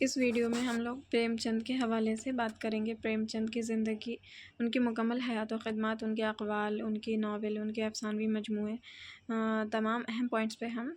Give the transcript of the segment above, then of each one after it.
اس video میں ہم لوگ پریم چند کے حوالے سے بات کریں گے۔ پریم چند کی زندگی، ان کی مکمل حیات و خدمات، ان کے اقوال، ان کی ناول، ان کے افسانوی مجموعے، تمام اہم پوائنٹس پہ ہم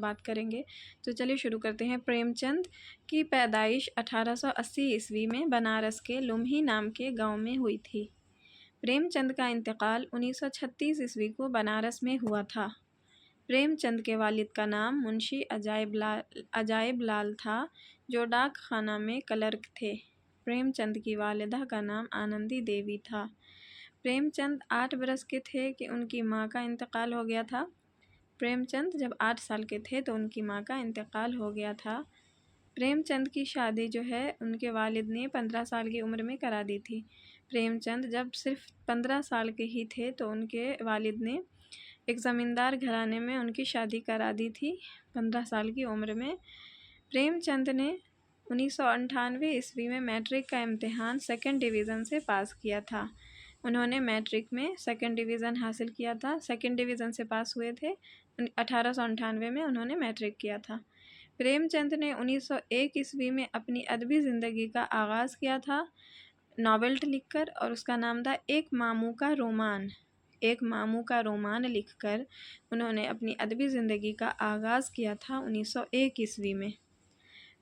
بات کریں گے۔ تو چلیے شروع کرتے ہیں۔ پریم چند کی پیدائش 1880 میں بنارس کے لمحی نام کے گاؤں میں ہوئی تھی۔ پریم چند کا انتقال 1936 کو بنارس میں ہوا تھا۔ پریم چند کے والد کا نام منشی عجائب لال تھا، جو ڈاک خانہ میں کلرک تھے۔ پریم چند کی والدہ کا نام آنندی دیوی تھا۔ پریم چند 8 برس کے تھے کہ ان کی ماں کا انتقال ہو گیا تھا۔ پریم چند جب 8 سال کے تھے تو ان کی ماں کا انتقال ہو گیا تھا۔ پریم چند کی شادی جو ہے ان کے والد نے 15 سال کی عمر میں کرا دی تھی۔ پریم چند جب صرف 15 سال کے ہی تھے تو ان کے والد نے ایک زمیندار گھرانے میں ان کی شادی کرا دی تھی 15 سال کی عمر میں۔ پریم چند نے 1998 میں میٹرک کا امتحان 2nd ڈویژن سے پاس کیا تھا۔ انہوں نے میٹرک میں 2nd ڈویژن حاصل کیا تھا۔ 2nd ڈویژن سے پاس ہوئے تھے۔ 1898 میں انہوں نے میٹرک کیا تھا۔ پریم چند نے 1901 میں اپنی ادبی زندگی کا آغاز کیا تھا ناول لکھ کر، اور اس کا نام تھا ایک ماموں کا رومان۔ ایک ماموں کا رومان لکھ کر انہوں نے اپنی ادبی زندگی کا آغاز کیا تھا 1901 میں۔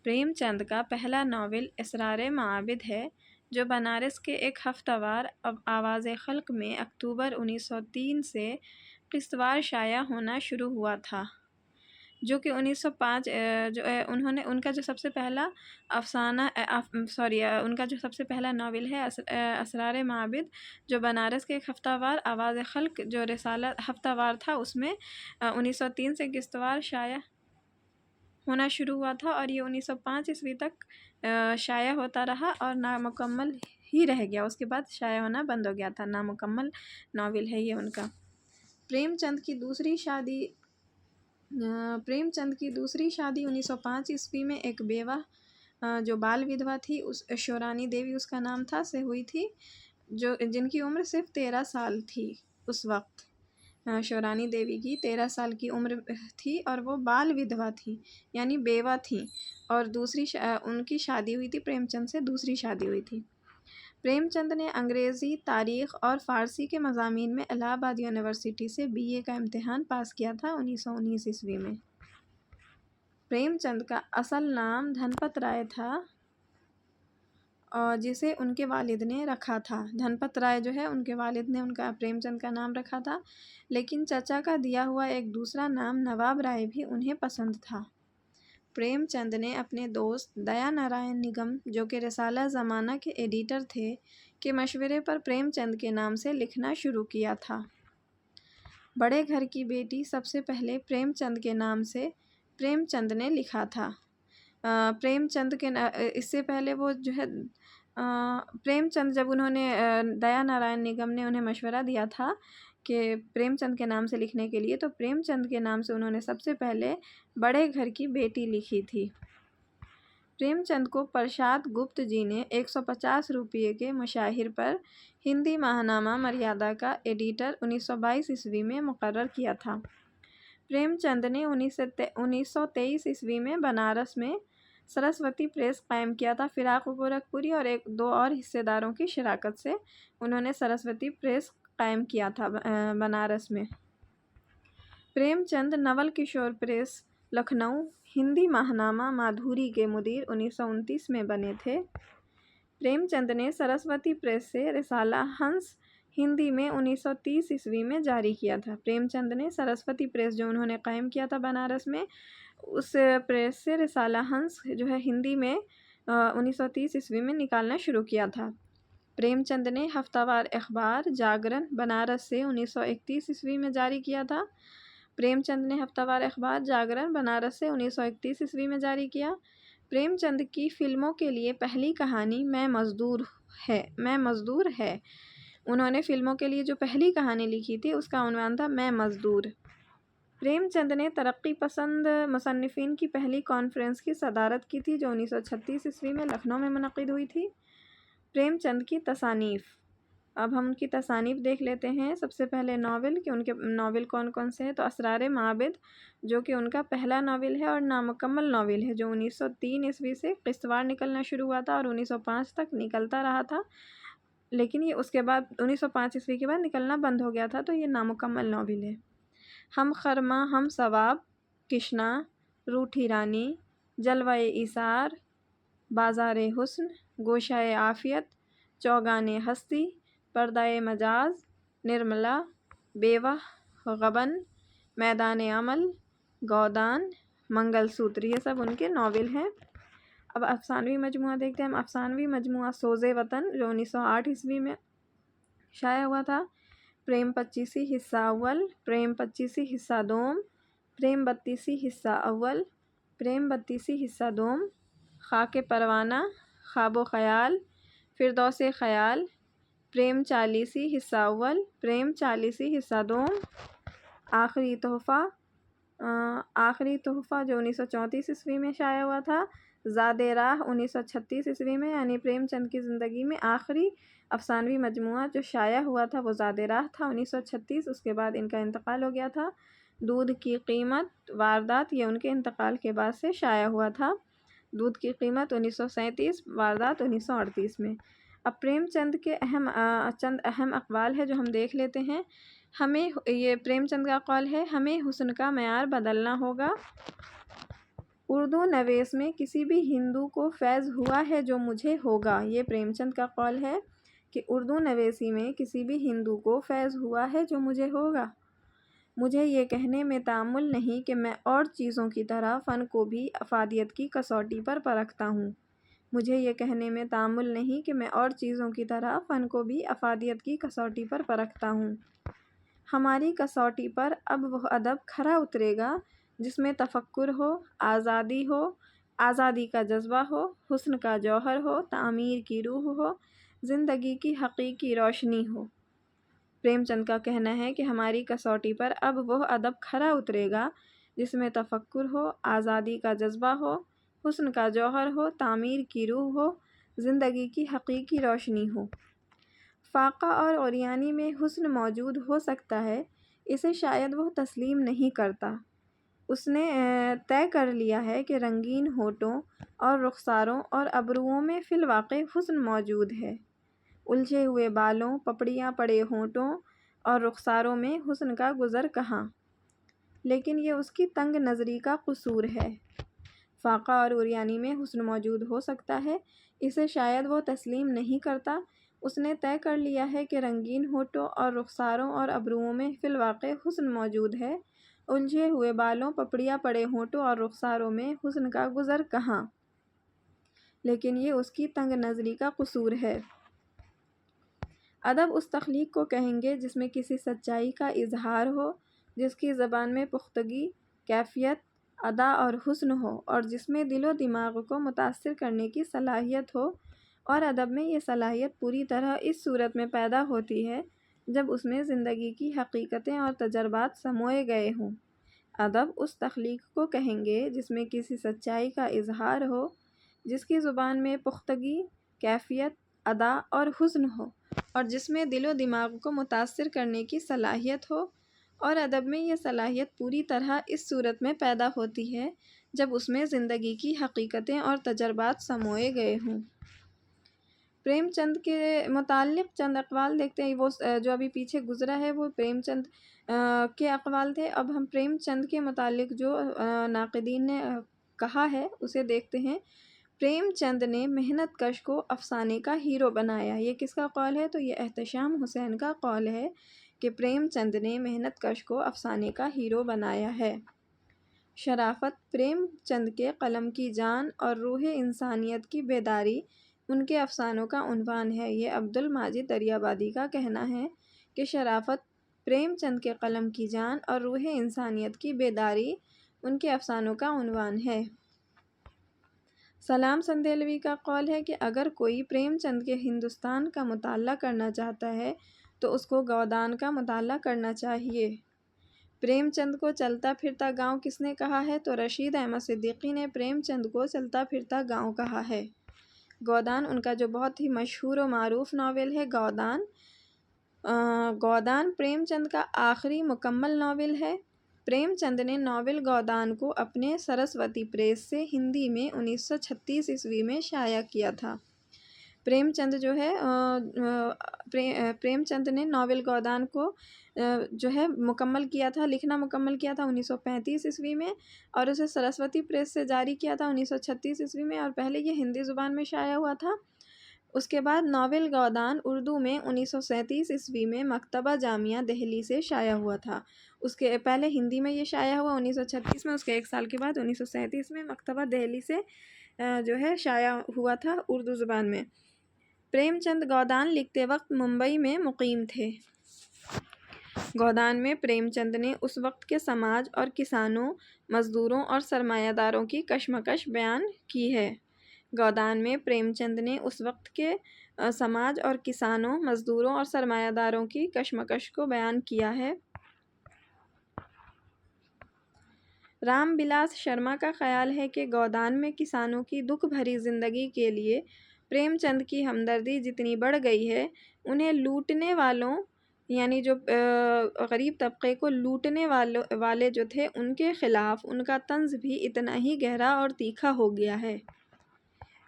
پریم چند کا پہلا ناول اسرار معابد ہے، جو بنارس کے ایک ہفتہ وار آواز خلق میں اکتوبر 1903 سے قسط وار شائع ہونا شروع ہوا تھا، جو کہ 1905 ان کا جو سب سے پہلا ناول ہے اسرار معابد، جو بنارس کے ایک ہفتہ وار آواز خلق جو رسالہ ہفتہ وار تھا، اس میں 1903 سے قسط وار شائع ہونا شروع ہوا تھا، اور یہ 1905 تک شائع ہوتا رہا اور نامکمل ہی رہ گیا۔ اس کے بعد شائع ہونا بند ہو گیا تھا۔ نامکمل ناول ہے یہ ان کا۔ پریم چند کی دوسری شادی 1905 میں ایک بیوہ جو بال ودھوا تھی، شورانی دیوی اس کا نام تھا، سے ہوئی تھی، جن کی عمر صرف 13 سال تھی اس وقت۔ شورانی دیوی کی 13 سال کی عمر تھی اور وہ بال ودھوا تھی، یعنی بیوہ تھیں، اور ان کی شادی ہوئی تھی پریم چند سے، دوسری شادی ہوئی تھی۔ پریم چند نے انگریزی، تاریخ اور فارسی کے مضامین میں الہ آباد یونیورسٹی سے BA کا امتحان پاس کیا تھا 1919 میں۔ پریم چند کا اصل نام دھنپت رائے تھا، اور جسے ان کے والد نے رکھا تھا۔ دھنپت رائے جو ہے ان کے والد نے ان کا پریم چند کا نام رکھا تھا، لیکن چچا کا دیا ہوا ایک دوسرا نام نواب رائے بھی انہیں پسند تھا۔ پریم چند نے اپنے دوست دیا نارائن نگم، جو کہ رسالہ زمانہ کے ایڈیٹر تھے، کے مشورے پر پریم چند کے نام سے لکھنا شروع کیا تھا۔ بڑے گھر کی بیٹی سب سے پہلے پریم چند کے نام سے پریم چند نے لکھا تھا۔ پریم چند کے اس سے پہلے وہ جو ہے پریم چند جب انہوں نے دیا نارائن نگم نے انہیں مشورہ دیا تھا کہ پریم چند کے نام سے لکھنے کے لیے، تو پریم چند کے نام سے انہوں نے سب سے پہلے بڑے گھر کی بیٹی لکھی تھی۔ پریم چند کو پرشاد گپت جی نے 150 روپے کے مشاہیر پر ہندی ماہنامہ مریادا کا ایڈیٹر 1922 میں مقرر کیا تھا۔ پریم چند نے 1923 میں بنارس میں سرسوتی پریس قائم کیا تھا۔ فراق گورکھ پوری اور 2 اور حصص داروں کی شراکت سے انہوں نے سرسوتی پریس قائم کیا تھا بنارس میں۔ پریم چند نول کشور پریس، لکھنؤ، ہندی ماہنامہ مادھوری کے مدیر 1929 میں بنے تھے۔ پریم چند نے سرسوتی پریس سے رسالہ ہنس ہندی میں 1930 میں جاری کیا تھا۔ پریم چند نے سرسوتی پریس جو انہوں نے قائم کیا تھا بنارس میں، اس پریس سے رسالہ ہنس جو ہے ہندی میں 1930 میں نکالنا شروع کیا تھا۔ پریم چند نے ہفتہ وار اخبار جاگرن بنارس سے 1931 میں جاری کیا تھا۔ پریم چند نے ہفتہ وار اخبار جاگرن بنارس سے 1931 میں جاری کیا۔ پریم چند کی فلموں کے لیے پہلی کہانی میں مزدور ہے۔ انہوں نے فلموں کے لیے جو پہلی کہانی لکھی تھی اس کا عنوان تھا میں مزدور۔ پریم چند نے ترقی پسند مصنفین کی پہلی کانفرنس کی صدارت کی تھی، جو 1936 میں لکھنؤ میں منعقد ہوئی تھی۔ پریم چند کی تصانیف اب ہم ان کی تصانیف دیکھ لیتے ہیں۔ سب سے پہلے ناول کہ ان کے ناول کون کون سے ہیں، تو اسرار معابد جو کہ ان کا پہلا ناول ہے اور نامکمل ناول ہے، جو 1903 عیسوی سے قسط وار نکلنا شروع ہوا تھا اور 1905 تک نکلتا رہا تھا، لیکن یہ اس کے بعد 1905 عیسوی کے بعد نکلنا بند ہو گیا تھا، تو یہ نامکمل ناول ہے۔ ہم خرما، ہم ثواب، کشنا، روٹھی رانی، جلوہ ایثار، بازار حسن، گوشہ عافیت، چوگان ہستی، پردہ مجاز، نرملا، بیوہ، غبن، میدان عمل، گودان، منگل سوتر، یہ سب ان کے ناول ہیں۔ اب افسانوی مجموعہ دیکھتے ہیں ہم۔ افسانوی مجموعہ سوز وطن جو 1908 عیسوی میں شائع ہوا تھا۔ پریم پچیسی حصہ اول، پریم پچیسی حصہ دوم، پریم بتیسی حصہ اول، پریم بتیسی حصہ دوم، خاک پروانہ، خواب و خیال، فردوس خیال، پریم چالیسی حصہ اول، پریم چالیسی حصہ دوم، آخری تحفہ، آخری تحفہ جو 1934 عیسوی میں شائع ہوا تھا۔ زاد راہ 1936 عیسوی میں، یعنی پریم چند کی زندگی میں آخری افسانوی مجموعہ جو شائع ہوا تھا وہ زاد راہ تھا 1936، اس کے بعد ان کا انتقال ہو گیا تھا۔ دودھ کی قیمت، واردات، یہ ان کے انتقال کے بعد سے شائع ہوا تھا۔ دودھ کی قیمت 1937، واردات 1938 میں۔ اب پریم چند کے چند اہم اقوال ہے جو ہم دیکھ لیتے ہیں۔ ہمیں یہ پریم چند کا قول ہے، ہمیں حسن کا معیار بدلنا ہوگا۔ اردو نویس میں کسی بھی ہندو کو فیض ہوا ہے جو مجھے ہوگا، یہ پریم چند کا قول ہے کہ اردو نویسی میں کسی بھی ہندو کو فیض ہوا ہے جو مجھے ہوگا۔ مجھے یہ کہنے میں تأمل نہیں کہ میں اور چیزوں کی طرح فن کو بھی افادیت کی کسوٹی پر پرکھتا ہوں۔ مجھے یہ کہنے میں تأمل نہیں کہ میں اور چیزوں کی طرح فن کو بھی افادیت کی کسوٹی پر پرکھتا ہوں۔ ہماری کسوٹی پر اب وہ ادب کھرا اترے گا جس میں تفکر ہو، آزادی ہو، آزادی کا جذبہ ہو، حسن کا جوہر ہو، تعمیر کی روح ہو، زندگی کی حقیقی روشنی ہو۔ پریم چند کا کہنا ہے کہ ہماری کسوٹی پر اب وہ ادب کھرا اترے گا جس میں تفکر ہو، آزادی کا جذبہ ہو، حسن کا جوہر ہو، تعمیر کی روح ہو، زندگی کی حقیقی روشنی ہو۔ فاقہ اور عریانی میں حسن موجود ہو سکتا ہے، اسے شاید وہ تسلیم نہیں کرتا۔ اس نے طے کر لیا ہے کہ رنگین ہونٹوں اور رخساروں اور ابروؤں میں فی الواقع حسن موجود ہے۔ الجھے ہوئے بالوں، پپڑیاں پڑے ہونٹوں اور رخساروں میں حسن کا گزر کہاں؟ لیکن یہ اس کی تنگ نظری کا قصور ہے۔ فاقہ اور عریانی میں حسن موجود ہو سکتا ہے، اسے شاید وہ تسلیم نہیں کرتا۔ اس نے طے کر لیا ہے کہ رنگین ہونٹوں اور رخساروں اور ابروؤں میں فی الواقع حسن موجود ہے۔ الجھے ہوئے بالوں، پپڑیاں پڑے ہونٹوں اور رخساروں میں حسن کا گزر کہاں؟ لیکن یہ اس کی تنگ نظری کا قصور ہے۔ ادب اس تخلیق کو کہیں گے جس میں کسی سچائی کا اظہار ہو، جس کی زبان میں پختگی، کیفیت، ادا اور حسن ہو، اور جس میں دل و دماغ کو متاثر کرنے کی صلاحیت ہو، اور ادب میں یہ صلاحیت پوری طرح اس صورت میں پیدا ہوتی ہے جب اس میں زندگی کی حقیقتیں اور تجربات سموئے گئے ہوں۔ ادب اس تخلیق کو کہیں گے جس میں کسی سچائی کا اظہار ہو، جس کی زبان میں پختگی، کیفیت، ادا اور حسن ہو، اور جس میں دل و دماغ کو متاثر کرنے کی صلاحیت ہو، اور ادب میں یہ صلاحیت پوری طرح اس صورت میں پیدا ہوتی ہے جب اس میں زندگی کی حقیقتیں اور تجربات سموئے گئے ہوں۔ پریم چند کے متعلق چند اقوال دیکھتے ہیں۔ وہ جو ابھی پیچھے گزرا ہے وہ پریم چند کے اقوال تھے۔ اب ہم پریم چند کے متعلق جو ناقدین نے کہا ہے اسے دیکھتے ہیں۔ پریم چند نے محنت کش کو افسانے کا ہیرو بنایا۔ یہ کس کا قول ہے؟ تو یہ احتشام حسین کا قول ہے کہ پریم چند نے محنت کش کو افسانے کا ہیرو بنایا ہے۔ شرافت، پریم چند کے قلم کی جان اور روح انسانیت کی بیداری ان کے افسانوں کا عنوان ہے۔ یہ عبد الماجد دریابادی کا کہنا ہے کہ شرافت، پریم چند کے قلم کی جان اور روح انسانیت کی بیداری ان کے افسانوں کا عنوان ہے۔ سلام سندھیلوی کا قول ہے کہ اگر کوئی پریم چند کے ہندوستان کا مطالعہ کرنا چاہتا ہے تو اس کو گودان کا مطالعہ کرنا چاہیے۔ پریم چند کو چلتا پھرتا گاؤں کس نے کہا ہے؟ تو رشید احمد صدیقی نے پریم چند کو چلتا پھرتا گاؤں کہا ہے۔ گودان ان کا جو بہت ہی مشہور و معروف ناول ہے گودان، گودان پریم چند کا آخری مکمل ناول ہے۔ پریم چند نے ناول گودان کو اپنے سرسوتی پریس سے ہندی میں 1936 عیسوی میں شائع کیا تھا۔ پریم چند جو ہے پریم چند نے ناول گودان کو جو ہے مکمل کیا تھا، لکھنا مکمل کیا تھا 1935 عیسوی میں، اور اسے سرسوتی پریس سے جاری کیا تھا 1936 عیسوی میں، اور پہلے یہ ہندی زبان میں شائع ہوا تھا۔ اس کے بعد ناول گودان اردو میں 1937 عیسوی میں مکتبہ جامعہ دہلی سے شائع ہوا تھا۔ اس کے پہلے ہندی میں یہ شائع ہوا 1936 میں، اس کے ایک سال کے بعد 1937 میں مکتبہ دہلی سے جو ہے شائع ہوا تھا اردو زبان میں۔ پریم چند گودان لکھتے وقت ممبئی میں مقیم تھے۔ گودان میں پریم چند نے اس وقت کے سماج اور کسانوں، مزدوروں اور سرمایہ داروں کی کشمکش بیان کی ہے۔ گودان میں پریم چند نے اس وقت کے سماج اور کسانوں، مزدوروں اور سرمایہ داروں کی کشمکش کو بیان کیا ہے۔ رام بلاس شرما کا خیال ہے کہ گودان میں کسانوں کی دکھ بھری زندگی کے لیے پریم چند کی ہمدردی جتنی بڑھ گئی ہے، انہیں لوٹنے والوں یعنی جو غریب طبقے کو لوٹنے والے جو تھے ان کے خلاف ان کا طنز بھی اتنا ہی گہرا اور تیکھا ہو گیا ہے۔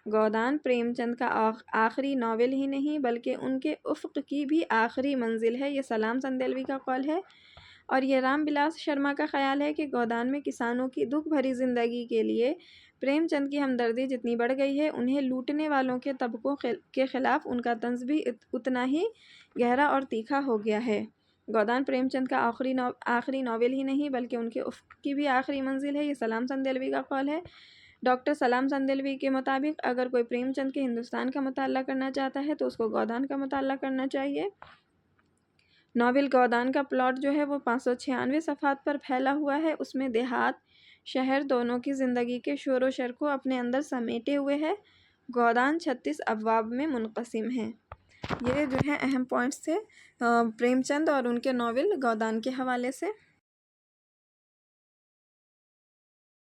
گودان پریم چند کا آخری ناول ہی نہیں بلکہ ان کے افق کی بھی آخری منزل ہے، یہ سلام چندیلوی کا قول ہے۔ اور یہ رام بلاس شرما کا خیال ہے کہ گودان میں کسانوں کی دکھ بھری زندگی کے لیے پریم چند کی ہمدردی جتنی بڑھ گئی ہے، انہیں لوٹنے والوں کے طبقوں کے خلاف ان کا طنز بھی اتنا ہی گہرا اور تیکھا ہو گیا ہے۔ گودان پریم چند کا آخری ناول ہی نہیں بلکہ ان کے افق کی بھی آخری منزل ہے، یہ سلام چندیلوی کا قول ہے۔ ڈاکٹر سلام چندیلوی کے مطابق اگر کوئی پریم چند کے ہندوستان کا مطالعہ کرنا چاہتا ہے تو اس کو گودان کا مطالعہ کرنا چاہیے۔ ناول گودان کا پلاٹ جو ہے وہ 596 صفحات پر پھیلا ہوا ہے۔ اس میں دیہات، شہر دونوں کی زندگی کے شور و شر کو اپنے اندر سمیٹے ہوئے ہے۔ گودان 36 ابواب میں منقسم ہے۔ یہ جو ہے اہم پوائنٹس تھے پریم چند اور ان کے ناول گودان کے حوالے سے۔